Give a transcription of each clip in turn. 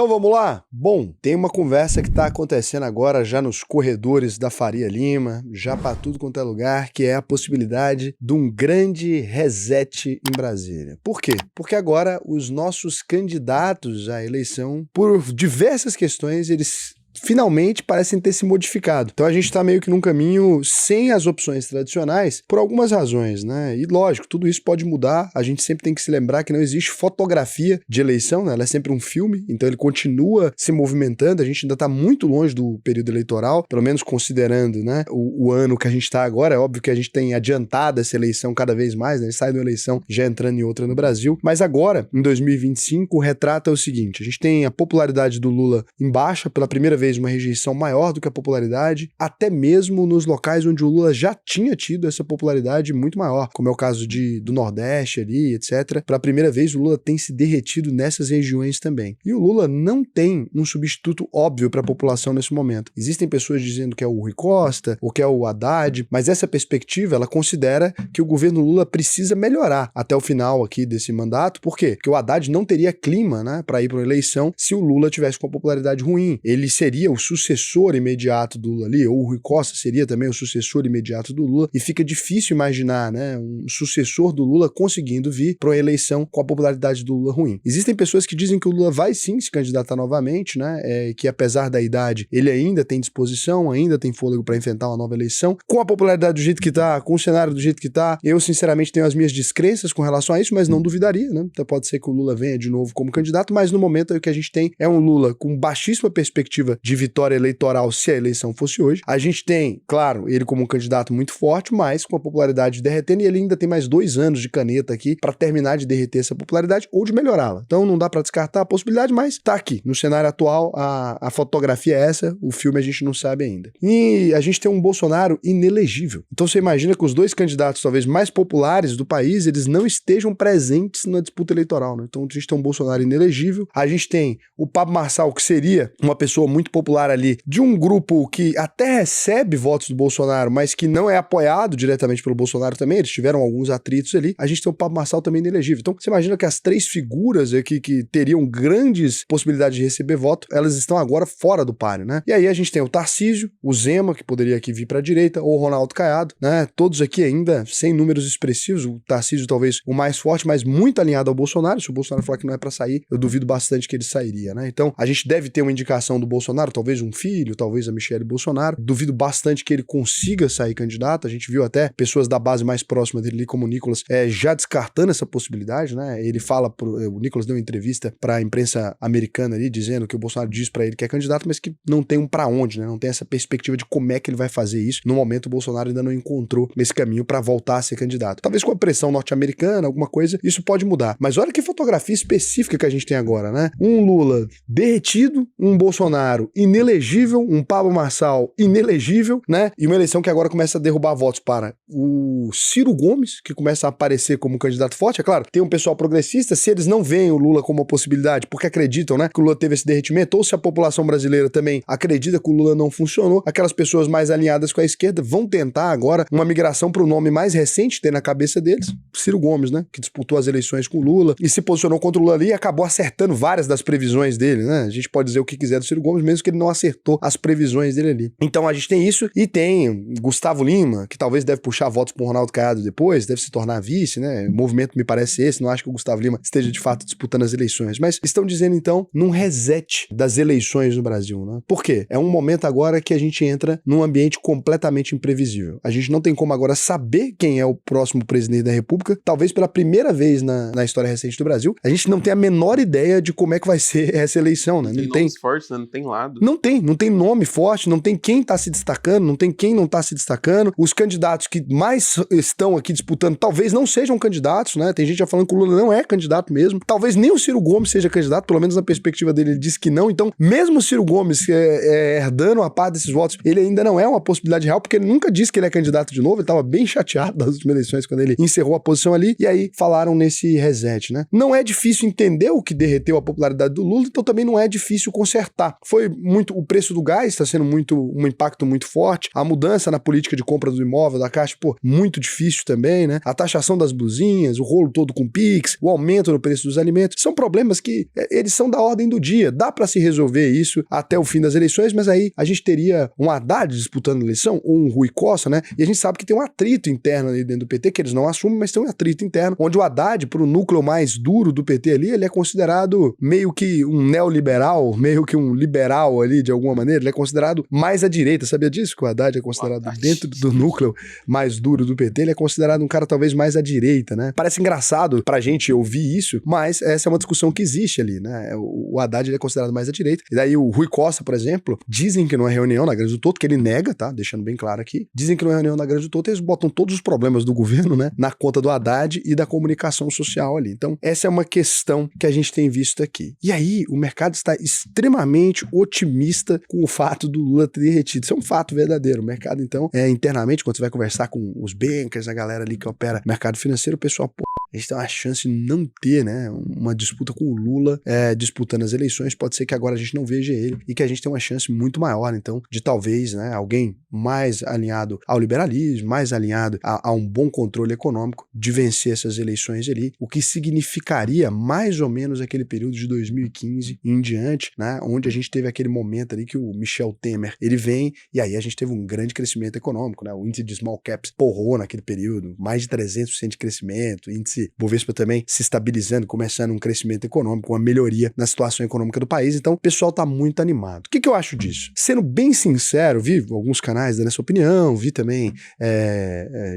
Então vamos lá? Bom, tem uma conversa que está acontecendo agora já nos corredores da Faria Lima, já para tudo quanto é lugar, que é a possibilidade de um grande reset em Brasília. Por quê? Porque agora os nossos candidatos à eleição, por diversas questões, eles finalmente parecem ter se modificado. Então a gente está meio que num caminho sem as opções tradicionais por algumas razões, né? E lógico, tudo isso pode mudar, a gente sempre tem que se lembrar que não existe fotografia de eleição, né? Ela é sempre um filme, então ele continua se movimentando, a gente ainda está muito longe do período eleitoral, pelo menos considerando, né, o ano que a gente está agora. É óbvio que a gente tem adiantado essa eleição cada vez mais, né? A gente sai de uma eleição já entrando em outra no Brasil, mas agora, em 2025, o retrato é o seguinte: a gente tem a popularidade do Lula em baixa, pela primeira vez uma rejeição maior do que a popularidade, até mesmo nos locais onde o Lula já tinha tido essa popularidade muito maior, como é o caso do Nordeste ali, etc. Pela primeira vez o Lula tem se derretido nessas regiões também. E o Lula não tem um substituto óbvio para a população nesse momento. Existem pessoas dizendo que é o Rui Costa, ou que é o Haddad, mas essa perspectiva, ela considera que o governo Lula precisa melhorar até o final aqui desse mandato. Por quê? Porque o Haddad não teria clima, né, para ir para uma eleição se o Lula tivesse com a popularidade ruim. Ele seria o sucessor imediato do Lula ali, ou o Rui Costa seria também o sucessor imediato do Lula, e fica difícil imaginar, né, um sucessor do Lula conseguindo vir para uma eleição com a popularidade do Lula ruim. Existem pessoas que dizem que o Lula vai sim se candidatar novamente, né, que apesar da idade, ele ainda tem disposição, ainda tem fôlego para enfrentar uma nova eleição, com a popularidade do jeito que tá, com o cenário do jeito que tá. Eu sinceramente tenho as minhas descrenças com relação a isso, mas não duvidaria, né, então pode ser que o Lula venha de novo como candidato, mas no momento aí o que a gente tem é um Lula com baixíssima perspectiva de vitória eleitoral se a eleição fosse hoje. A gente tem, claro, ele como um candidato muito forte, mas com a popularidade derretendo, e ele ainda tem mais 2 anos de caneta aqui para terminar de derreter essa popularidade ou de melhorá-la. Então não dá para descartar a possibilidade, mas tá aqui. No cenário atual, a fotografia é essa, o filme a gente não sabe ainda. E a gente tem um Bolsonaro inelegível. Então você imagina que os dois candidatos talvez mais populares do país, eles não estejam presentes na disputa eleitoral, né? Então a gente tem um Bolsonaro inelegível, a gente tem o Pablo Marçal, que seria uma pessoa muito popular ali, de um grupo que até recebe votos do Bolsonaro, mas que não é apoiado diretamente pelo Bolsonaro também, eles tiveram alguns atritos ali. A gente tem o Pablo Marçal também inelegível. Então você imagina que as 3 figuras aqui que teriam grandes possibilidades de receber voto, elas estão agora fora do páreo, né? E aí a gente tem o Tarcísio, o Zema, que poderia aqui vir para a direita, ou o Ronaldo Caiado, né? Todos aqui ainda sem números expressivos, o Tarcísio talvez o mais forte, mas muito alinhado ao Bolsonaro. Se o Bolsonaro falar que não é para sair, eu duvido bastante que ele sairia, né? Então a gente deve ter uma indicação do Bolsonaro, talvez um filho, talvez a Michelle Bolsonaro. Duvido bastante que ele consiga sair candidato. A gente viu até pessoas da base mais próxima dele, como o Nicolas, já descartando essa possibilidade, né? Ele fala, o Nicolas deu uma entrevista para a imprensa americana ali, dizendo que o Bolsonaro diz para ele que é candidato, mas que não tem um para onde, né? Não tem essa perspectiva de como é que ele vai fazer isso. No momento, o Bolsonaro ainda não encontrou esse caminho para voltar a ser candidato. Talvez com a pressão norte-americana, alguma coisa, isso pode mudar. Mas olha que fotografia específica que a gente tem agora, né? Um Lula derretido, um Bolsonaro inelegível, um Pablo Marçal inelegível, né? E uma eleição que agora começa a derrubar votos para o Ciro Gomes, que começa a aparecer como um candidato forte. É claro, tem um pessoal progressista, se eles não veem o Lula como uma possibilidade, porque acreditam, né, que o Lula teve esse derretimento, ou se a população brasileira também acredita que o Lula não funcionou, aquelas pessoas mais alinhadas com a esquerda vão tentar agora uma migração para o nome mais recente que tem na cabeça deles, Ciro Gomes, né, que disputou as eleições com o Lula e se posicionou contra o Lula ali e acabou acertando várias das previsões dele, né? A gente pode dizer o que quiser do Ciro Gomes, mesmo que ele não acertou as previsões dele ali. Então a gente tem isso, e tem Gustavo Lima, que talvez deve puxar votos pro Ronaldo Caiado depois, deve se tornar vice, né? O movimento me parece esse, não acho que o Gustavo Lima esteja de fato disputando as eleições, mas estão dizendo então num reset das eleições no Brasil, né? Por quê? É um momento agora que a gente entra num ambiente completamente imprevisível. A gente não tem como agora saber quem é o próximo presidente da República, talvez pela primeira vez na história recente do Brasil, a gente não tem a menor ideia de como é que vai ser essa eleição, né? Não tem nomes fortes, né? Não tem lado. Não tem nome forte, não tem quem tá se destacando, não tem quem não tá se destacando. Os candidatos que mais estão aqui disputando talvez não sejam candidatos, né? Tem gente já falando que o Lula não é candidato mesmo. Talvez nem o Ciro Gomes seja candidato, pelo menos na perspectiva dele, ele diz que não. Então, mesmo o Ciro Gomes herdando a parte desses votos, ele ainda não é uma possibilidade real, porque ele nunca disse que ele é candidato de novo. Ele tava bem chateado das últimas eleições quando ele encerrou a posição ali, e aí falaram nesse reset, né? Não é difícil entender o que derreteu a popularidade do Lula, então também não é difícil consertar. Foi o preço do gás está sendo um impacto muito forte, a mudança na política de compra do imóvel da Caixa, muito difícil também, né? A taxação das blusinhas, o rolo todo com Pix, o aumento no preço dos alimentos, são problemas que eles são da ordem do dia. Dá para se resolver isso até o fim das eleições, mas aí a gente teria um Haddad disputando a eleição, ou um Rui Costa, né? E a gente sabe que tem um atrito interno ali dentro do PT, que eles não assumem, mas tem um atrito interno, onde o Haddad, pro núcleo mais duro do PT ali, ele é considerado meio que um neoliberal, meio que um liberal ali, de alguma maneira, ele é considerado mais à direita, sabia disso? Que o Haddad é considerado dentro do núcleo mais duro do PT, ele é considerado um cara talvez mais à direita, né? Parece engraçado pra gente ouvir isso, mas essa é uma discussão que existe ali, né? O Haddad ele é considerado mais à direita, e daí o Rui Costa, por exemplo, dizem que não é reunião na Grande do Toto, que ele nega, tá? Deixando bem claro aqui, dizem que não é reunião na Grande do Toto, eles botam todos os problemas do governo, né? Na conta do Haddad e da comunicação social ali. Então, essa é uma questão que a gente tem visto aqui. E aí, o mercado está extremamente otimista com o fato do Lula ter derretido. Isso é um fato verdadeiro. O mercado, então, internamente, quando você vai conversar com os bankers, a galera ali que opera no mercado financeiro, o pessoal, a gente tem uma chance de não ter, né, uma disputa com o Lula disputando as eleições. Pode ser que agora a gente não veja ele e que a gente tenha uma chance muito maior, então, de talvez, né, alguém mais alinhado ao liberalismo, mais alinhado a um bom controle econômico, de vencer essas eleições ali, o que significaria mais ou menos aquele período de 2015 em diante, né, onde a gente teve aquele momento ali que o Michel Temer, ele vem e aí a gente teve um grande crescimento econômico, né, o índice de small caps porrou naquele período, mais de 300% de crescimento, índice Bovespa também se estabilizando, começando um crescimento econômico, uma melhoria na situação econômica do país, então o pessoal tá muito animado. O que eu acho disso? Sendo bem sincero, vi alguns canais dando essa opinião, vi também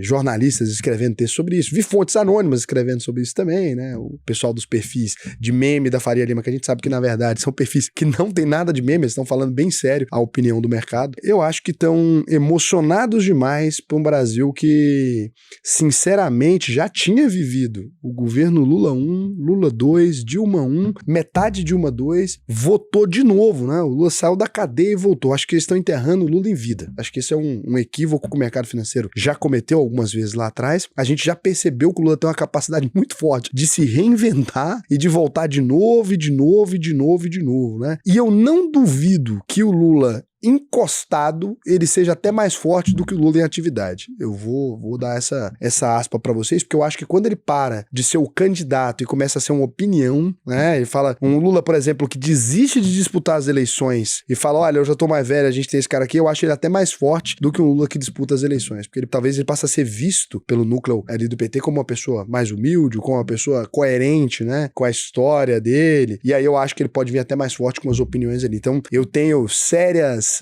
jornalistas escrevendo texto sobre isso, vi fontes anônimas escrevendo sobre isso também, né, o pessoal dos perfis de meme da Faria Lima, que a gente sabe que na verdade são perfis que não tem nada de meme, eles estão falando bem sério a opinião do mercado. Eu acho que estão emocionados demais para um Brasil que, sinceramente, já tinha vivido o governo Lula 1, Lula 2, Dilma 1, metade Dilma 2, votou de novo, né? O Lula saiu da cadeia e voltou. Acho que eles estão enterrando o Lula em vida. Acho que esse é um equívoco que o mercado financeiro já cometeu algumas vezes lá atrás. A gente já percebeu que o Lula tem uma capacidade muito forte de se reinventar e de voltar de novo, e de novo, e de novo, e de novo, né? E eu não duvido que o Lula encostado, ele seja até mais forte do que o Lula em atividade. Eu vou dar essa aspa pra vocês, porque eu acho que quando ele para de ser o candidato e começa a ser uma opinião, né, ele fala, um Lula, por exemplo, que desiste de disputar as eleições e fala, olha, eu já tô mais velho, a gente tem esse cara aqui, eu acho ele até mais forte do que um Lula que disputa as eleições, porque talvez ele passe a ser visto pelo núcleo ali do PT como uma pessoa mais humilde, como uma pessoa coerente, né, com a história dele, e aí eu acho que ele pode vir até mais forte com as opiniões ali. Então, eu tenho sérias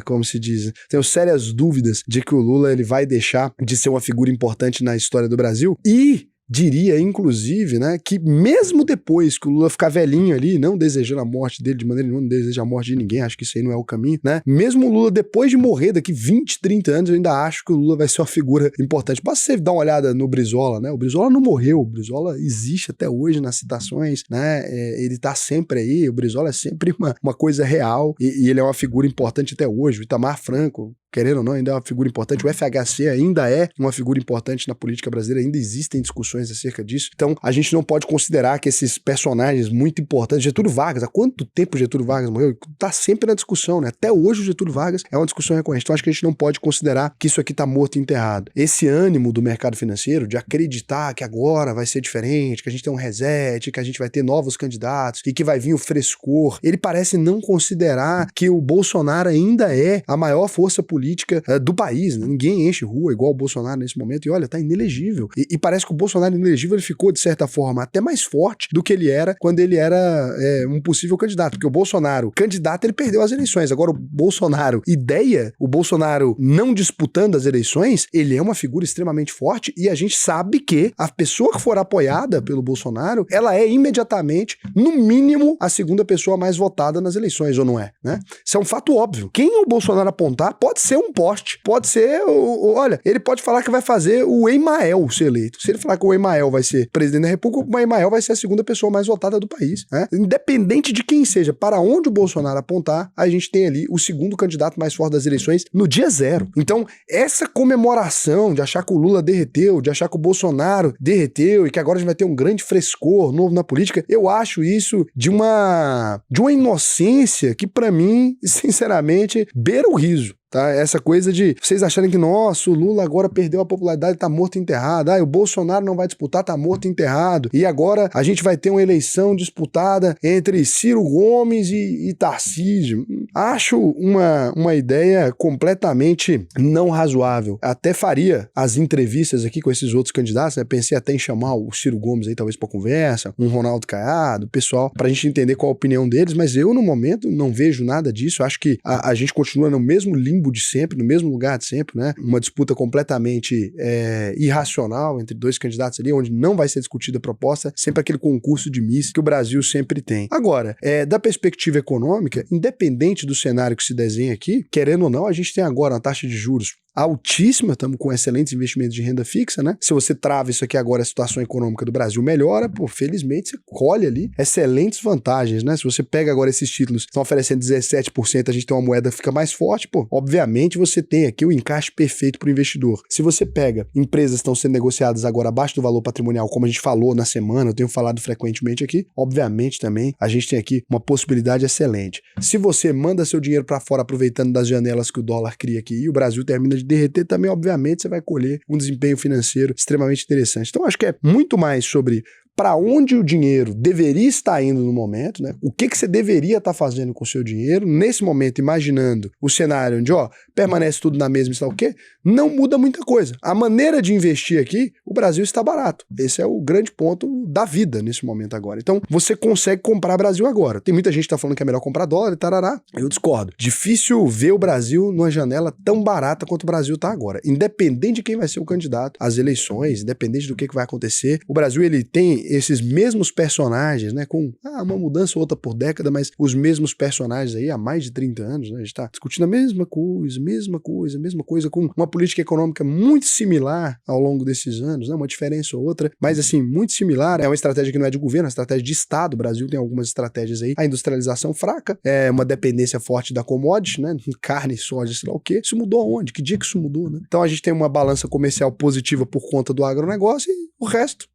como se diz, tenho sérias dúvidas de que o Lula ele vai deixar de ser uma figura importante na história do Brasil e diria, inclusive, né, que mesmo depois que o Lula ficar velhinho ali, não desejando a morte dele de maneira nenhuma, não deseja a morte de ninguém, acho que isso aí não é o caminho, né, mesmo o Lula depois de morrer, daqui 20, 30 anos, eu ainda acho que o Lula vai ser uma figura importante. Basta você dar uma olhada no Brizola, né, o Brizola não morreu, o Brizola existe até hoje nas citações, né, ele tá sempre aí, o Brizola é sempre uma coisa real e ele é uma figura importante até hoje, o Itamar Franco, querendo ou não, ainda é uma figura importante. O FHC ainda é uma figura importante na política brasileira, ainda existem discussões acerca disso. Então, a gente não pode considerar que esses personagens muito importantes, Getúlio Vargas, há quanto tempo Getúlio Vargas morreu? Tá sempre na discussão, né? Até hoje o Getúlio Vargas é uma discussão recorrente. Então, acho que a gente não pode considerar que isso aqui tá morto e enterrado. Esse ânimo do mercado financeiro de acreditar que agora vai ser diferente, que a gente tem um reset, que a gente vai ter novos candidatos e que vai vir o frescor, ele parece não considerar que o Bolsonaro ainda é a maior força política do país, né? Ninguém enche rua igual o Bolsonaro nesse momento, e olha, tá inelegível, e parece que o Bolsonaro inelegível ele ficou de certa forma até mais forte do que ele era quando ele era um possível candidato, porque o Bolsonaro candidato ele perdeu as eleições, agora o Bolsonaro ideia, o Bolsonaro não disputando as eleições, ele é uma figura extremamente forte, e a gente sabe que a pessoa que for apoiada pelo Bolsonaro, ela é imediatamente, no mínimo, a segunda pessoa mais votada nas eleições, ou não é, né? Isso é um fato óbvio. Quem o Bolsonaro apontar pode ser um poste, pode ser, olha, ele pode falar que vai fazer o Emael ser eleito. Se ele falar que o o Emael vai ser presidente da República, o Emael vai ser a segunda pessoa mais votada do país, né? Independente de quem seja, para onde o Bolsonaro apontar, a gente tem ali o segundo candidato mais forte das eleições no dia zero. Então, essa comemoração de achar que o Lula derreteu, de achar que o Bolsonaro derreteu e que agora a gente vai ter um grande frescor novo na política, eu acho isso de uma inocência que, pra mim, sinceramente, beira o riso. Tá? Essa coisa de vocês acharem que, nossa, o Lula agora perdeu a popularidade, tá morto e enterrado. O Bolsonaro não vai disputar, tá morto e enterrado. E agora a gente vai ter uma eleição disputada entre Ciro Gomes e Tarcísio. Acho uma ideia completamente não razoável. Até faria as entrevistas aqui com esses outros candidatos, né? Pensei até em chamar o Ciro Gomes aí, talvez, pra conversa, um Ronaldo Caiado, pessoal, pra gente entender qual a opinião deles, mas eu, no momento, não vejo nada disso. Acho que a gente continua no mesmo limbo de sempre, no mesmo lugar de sempre, né? Uma disputa completamente irracional entre dois candidatos ali, onde não vai ser discutida a proposta, sempre aquele concurso de miss que o Brasil sempre tem. Agora, da perspectiva econômica, independente do cenário que se desenha aqui, querendo ou não, a gente tem agora uma taxa de juros altíssima, estamos com excelentes investimentos de renda fixa, né? Se você trava isso aqui agora, a situação econômica do Brasil melhora, pô, felizmente você colhe ali excelentes vantagens, né? Se você pega agora esses títulos, estão oferecendo 17%, a gente tem uma moeda que fica mais forte, pô, obviamente você tem aqui o encaixe perfeito para o investidor. Se você pega empresas que estão sendo negociadas agora abaixo do valor patrimonial, como a gente falou na semana, eu tenho falado frequentemente aqui, obviamente também a gente tem aqui uma possibilidade excelente. Se você manda seu dinheiro para fora aproveitando das janelas que o dólar cria aqui e o Brasil termina de derreter, também obviamente você vai colher um desempenho financeiro extremamente interessante. Então acho que é muito mais sobre para onde o dinheiro deveria estar indo no momento, né? O que você deveria estar fazendo com o seu dinheiro nesse momento, imaginando o cenário onde, permanece tudo na mesma, está o quê? Não muda muita coisa. A maneira de investir aqui, o Brasil está barato. Esse é o grande ponto da vida nesse momento agora. Então, você consegue comprar Brasil agora. Tem muita gente que está falando que é melhor comprar dólar e tarará. Eu discordo. Difícil ver o Brasil numa janela tão barata quanto o Brasil está agora. Independente de quem vai ser o candidato às eleições, independente do que vai acontecer, o Brasil, ele tem esses mesmos personagens, né, com uma mudança ou outra por década, mas os mesmos personagens aí há mais de 30 anos, né, a gente está discutindo a mesma coisa, com uma política econômica muito similar ao longo desses anos, né, uma diferença ou outra, mas assim, muito similar, é uma estratégia que não é de governo, é uma estratégia de Estado. O Brasil tem algumas estratégias aí, a industrialização fraca, uma dependência forte da commodity, né, carne, soja, sei lá o quê. Isso mudou onde? Que dia que isso mudou, né? Então a gente tem uma balança comercial positiva por conta do agronegócio e o resto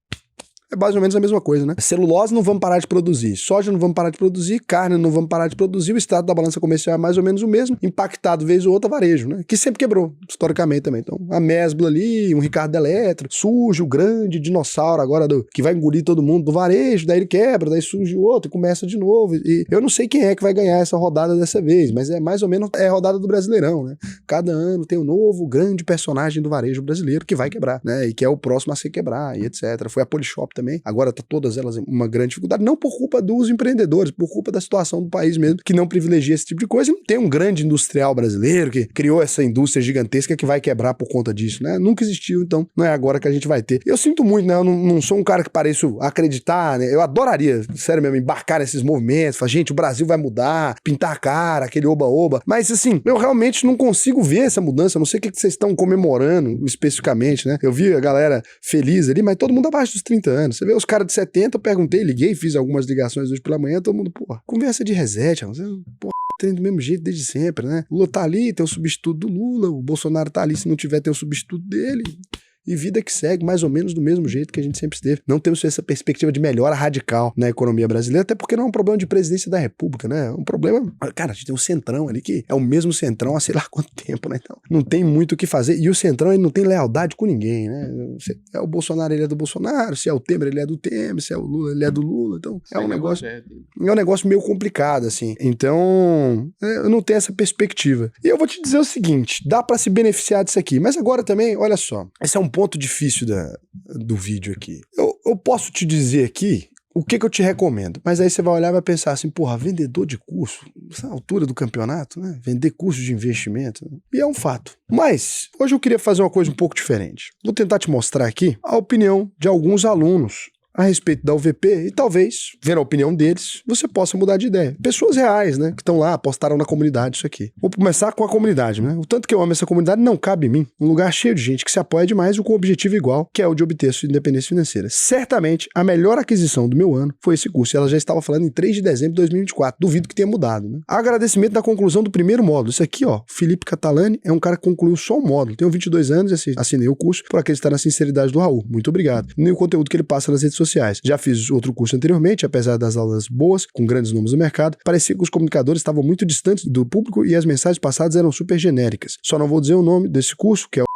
é mais ou menos a mesma coisa, né? Celulose não vamos parar de produzir, soja não vamos parar de produzir, carne não vamos parar de produzir, o estado da balança comercial é mais ou menos o mesmo, impactado vez ou outra varejo, né? Que sempre quebrou, historicamente também. Então, a Mesbla ali, um Ricardo Eletro, surge o grande dinossauro agora que vai engolir todo mundo do varejo, daí ele quebra, daí surge o outro, começa de novo. E eu não sei quem é que vai ganhar essa rodada dessa vez, mas é mais ou menos a rodada do Brasileirão, né? Cada ano tem um novo grande personagem do varejo brasileiro que vai quebrar, né? E que é o próximo a se quebrar, e etc. Foi a Polishop também, agora tá todas elas em uma grande dificuldade, não por culpa dos empreendedores, por culpa da situação do país mesmo, que não privilegia esse tipo de coisa, e não tem um grande industrial brasileiro que criou essa indústria gigantesca que vai quebrar por conta disso, né? Nunca existiu, então não é agora que a gente vai ter. Eu sinto muito, né? Eu não sou um cara que pareço acreditar, né? Eu adoraria, sério mesmo, embarcar nesses movimentos, falar, gente, o Brasil vai mudar, pintar a cara, aquele oba-oba, mas assim, eu realmente não consigo ver essa mudança, eu não sei o que vocês estão comemorando especificamente, né? Eu vi a galera feliz ali, mas todo mundo abaixo dos 30 anos. Você vê os caras de 70, eu perguntei, liguei, fiz algumas ligações hoje pela manhã, todo mundo, conversa de reset, tem do mesmo jeito desde sempre, né? O Lula tá ali, tem o substituto do Lula, o Bolsonaro tá ali, se não tiver, tem o substituto dele. E vida que segue, mais ou menos do mesmo jeito que a gente sempre esteve. Não temos essa perspectiva de melhora radical na economia brasileira, até porque não é um problema de presidência da República, né? É um problema... Cara, a gente tem um centrão ali que é o mesmo centrão há sei lá quanto tempo, né? Então, não tem muito o que fazer. E o centrão, ele não tem lealdade com ninguém, né? Se é o Bolsonaro, ele é do Bolsonaro. Se é o Temer, ele é do Temer. Se é o Lula, ele é do Lula. Então, é um negócio meio complicado, assim. Então, eu não tenho essa perspectiva. E eu vou te dizer o seguinte, dá pra se beneficiar disso aqui. Mas agora também, olha só, esse é um ponto difícil do vídeo aqui. Eu posso te dizer aqui o que eu te recomendo, mas aí você vai olhar e vai pensar assim, vendedor de curso, essa altura do campeonato, né? Vender curso de investimento, né? E é um fato. Mas, hoje eu queria fazer uma coisa um pouco diferente. Vou tentar te mostrar aqui a opinião de alguns alunos a respeito da UVP e talvez, vendo a opinião deles, você possa mudar de ideia. Pessoas reais, né, que estão lá, postaram na comunidade isso aqui. Vou começar com a comunidade, né? O tanto que eu amo essa comunidade não cabe em mim. Um lugar cheio de gente que se apoia demais com um objetivo igual, que é o de obter sua independência financeira. Certamente, a melhor aquisição do meu ano foi esse curso. E ela já estava falando em 3 de dezembro de 2024. Duvido que tenha mudado, né? Agradecimento na conclusão do primeiro módulo. Isso aqui, ó, Felipe Catalani é um cara que concluiu só um módulo. Tenho 22 anos e assinei o curso por acreditar na sinceridade do Raul. Muito obrigado. E o conteúdo que ele passa nas redes sociais. Já fiz outro curso anteriormente, apesar das aulas boas, com grandes nomes no mercado, parecia que os comunicadores estavam muito distantes do público e as mensagens passadas eram super genéricas. Só não vou dizer o nome desse curso, que é o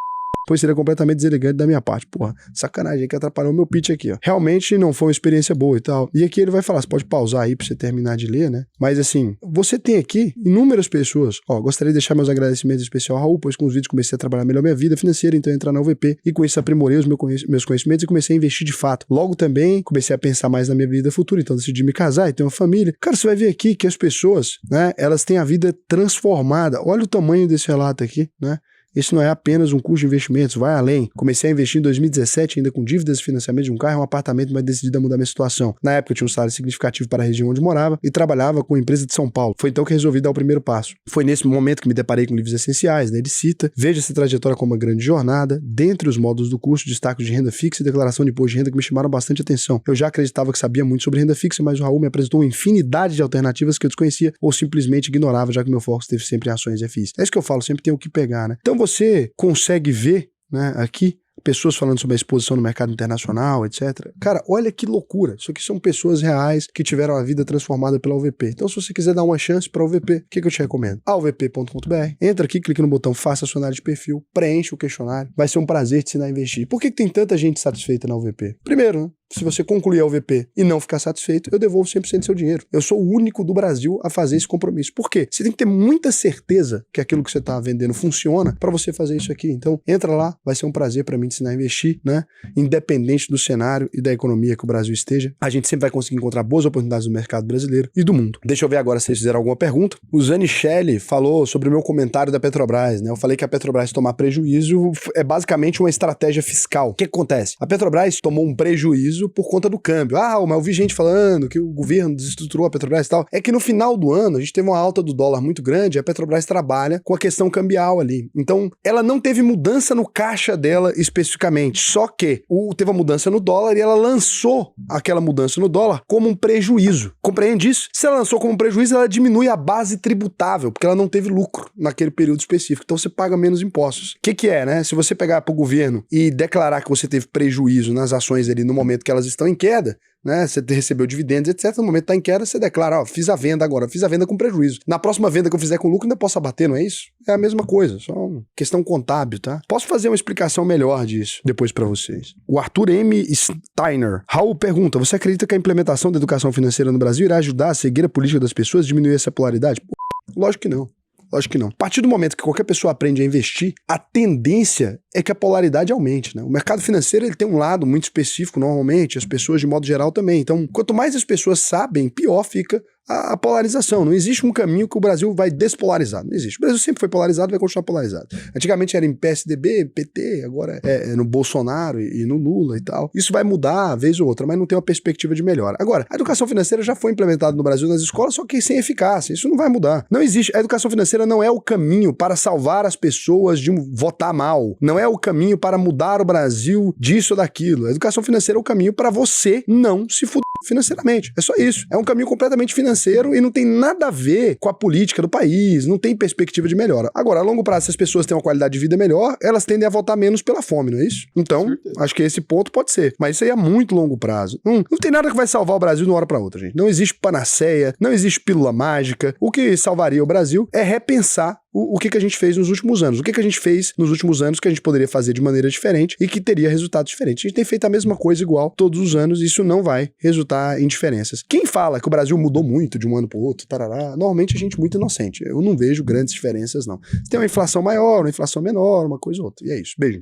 pois seria completamente deselegante da minha parte. Porra, sacanagem que atrapalhou o meu pitch aqui, ó. Realmente não foi uma experiência boa e tal. E aqui ele vai falar, você pode pausar aí pra você terminar de ler, né? Mas assim, você tem aqui inúmeras pessoas. Ó, gostaria de deixar meus agradecimentos especial ao Raul, pois com os vídeos comecei a trabalhar melhor minha vida financeira, então entrar na UVP e com isso aprimorei os meus conhecimentos e comecei a investir de fato. Logo também comecei a pensar mais na minha vida futura, então decidi me casar e ter uma família. Cara, você vai ver aqui que as pessoas, né, elas têm a vida transformada. Olha o tamanho desse relato aqui, né? Isso não é apenas um curso de investimentos, vai além. Comecei a investir em 2017, ainda com dívidas e financiamento de um carro e um apartamento, mas decidi mudar minha situação. Na época eu tinha um salário significativo para a região onde morava e trabalhava com uma empresa de São Paulo. Foi então que resolvi dar o primeiro passo. Foi nesse momento que me deparei com livros essenciais, né? Ele cita, veja essa trajetória como uma grande jornada. Dentre os módulos do curso, destaque de renda fixa e declaração de imposto de renda que me chamaram bastante atenção. Eu já acreditava que sabia muito sobre renda fixa, mas o Raul me apresentou uma infinidade de alternativas que eu desconhecia ou simplesmente ignorava, já que meu foco esteve sempre em ações e FIs. É isso que eu falo, sempre tem o que pegar, né? Então você consegue ver, né, aqui, pessoas falando sobre a exposição no mercado internacional, etc. Cara, olha que loucura. Isso aqui são pessoas reais que tiveram a vida transformada pela UVP. Então, se você quiser dar uma chance para a UVP, o que eu te recomendo? auvp.com.br. Entra aqui, clica no botão Faça sua análise de perfil, preenche o questionário. Vai ser um prazer te ensinar a investir. Por que tem tanta gente satisfeita na UVP? Primeiro, né? Se você concluir a UVP e não ficar satisfeito, eu devolvo 100% do seu dinheiro. Eu sou o único do Brasil a fazer esse compromisso. Por quê? Você tem que ter muita certeza que aquilo que você está vendendo funciona para você fazer isso aqui. Então, entra lá, vai ser um prazer para mim te ensinar a investir, né? Independente do cenário e da economia que o Brasil esteja, a gente sempre vai conseguir encontrar boas oportunidades no mercado brasileiro e do mundo. Deixa eu ver agora se vocês fizeram alguma pergunta. O Zanichelli falou sobre o meu comentário da Petrobras, né? Eu falei que a Petrobras tomar prejuízo é basicamente uma estratégia fiscal. O que acontece? A Petrobras tomou um prejuízo por conta do câmbio. Ah, mas eu vi gente falando que o governo desestruturou a Petrobras e tal. É que no final do ano, a gente teve uma alta do dólar muito grande e a Petrobras trabalha com a questão cambial ali. Então, ela não teve mudança no caixa dela especificamente, só que teve a mudança no dólar e ela lançou aquela mudança no dólar como um prejuízo. Compreende isso? Se ela lançou como um prejuízo, ela diminui a base tributável, porque ela não teve lucro naquele período específico. Então, você paga menos impostos. O que é, né? Se você pegar para o governo e declarar que você teve prejuízo nas ações ali no momento que elas estão em queda, né? Você recebeu dividendos, etc. No momento que tá em queda, você declara, ó, fiz a venda agora, fiz a venda com prejuízo. Na próxima venda que eu fizer com lucro, ainda posso abater, não é isso? É a mesma coisa, só uma questão contábil, tá? Posso fazer uma explicação melhor disso depois pra vocês. O Arthur M. Steiner. Raul pergunta, você acredita que a implementação da educação financeira no Brasil irá ajudar a cegueira política das pessoas, diminuir essa polaridade? Pô, lógico que não. Lógico que não. A partir do momento que qualquer pessoa aprende a investir, a tendência é que a polaridade aumente, né? O mercado financeiro ele tem um lado muito específico normalmente, as pessoas de modo geral também. Então, quanto mais as pessoas sabem, pior fica a polarização. Não existe um caminho que o Brasil vai despolarizar. Não existe. O Brasil sempre foi polarizado e vai continuar polarizado. Antigamente era em PSDB, PT, agora é no Bolsonaro e no Lula e tal. Isso vai mudar vez ou outra, mas não tem uma perspectiva de melhora. Agora, a educação financeira já foi implementada no Brasil nas escolas, só que sem eficácia. Isso não vai mudar. Não existe. A educação financeira não é o caminho para salvar as pessoas de votar mal. Não é o caminho para mudar o Brasil disso ou daquilo. A educação financeira é o caminho para você não se fuder financeiramente. É só isso. É um caminho completamente financeiro e não tem nada a ver com a política do país, não tem perspectiva de melhora. Agora, a longo prazo, se as pessoas têm uma qualidade de vida melhor, elas tendem a votar menos pela fome, não é isso? Então, acho que esse ponto pode ser. Mas isso aí é muito longo prazo. Não tem nada que vai salvar o Brasil de uma hora para outra, gente. Não existe panaceia, não existe pílula mágica. O que salvaria o Brasil é repensar o que a gente fez nos últimos anos. O que a gente fez nos últimos anos que a gente poderia fazer de maneira diferente e que teria resultados diferentes. A gente tem feito a mesma coisa igual todos os anos e isso não vai resultar em diferenças. Quem fala que o Brasil mudou muito de um ano para o outro, tarará, normalmente a gente é muito inocente. Eu não vejo grandes diferenças, não. Tem uma inflação maior, uma inflação menor, uma coisa ou outra. E é isso. Beijo.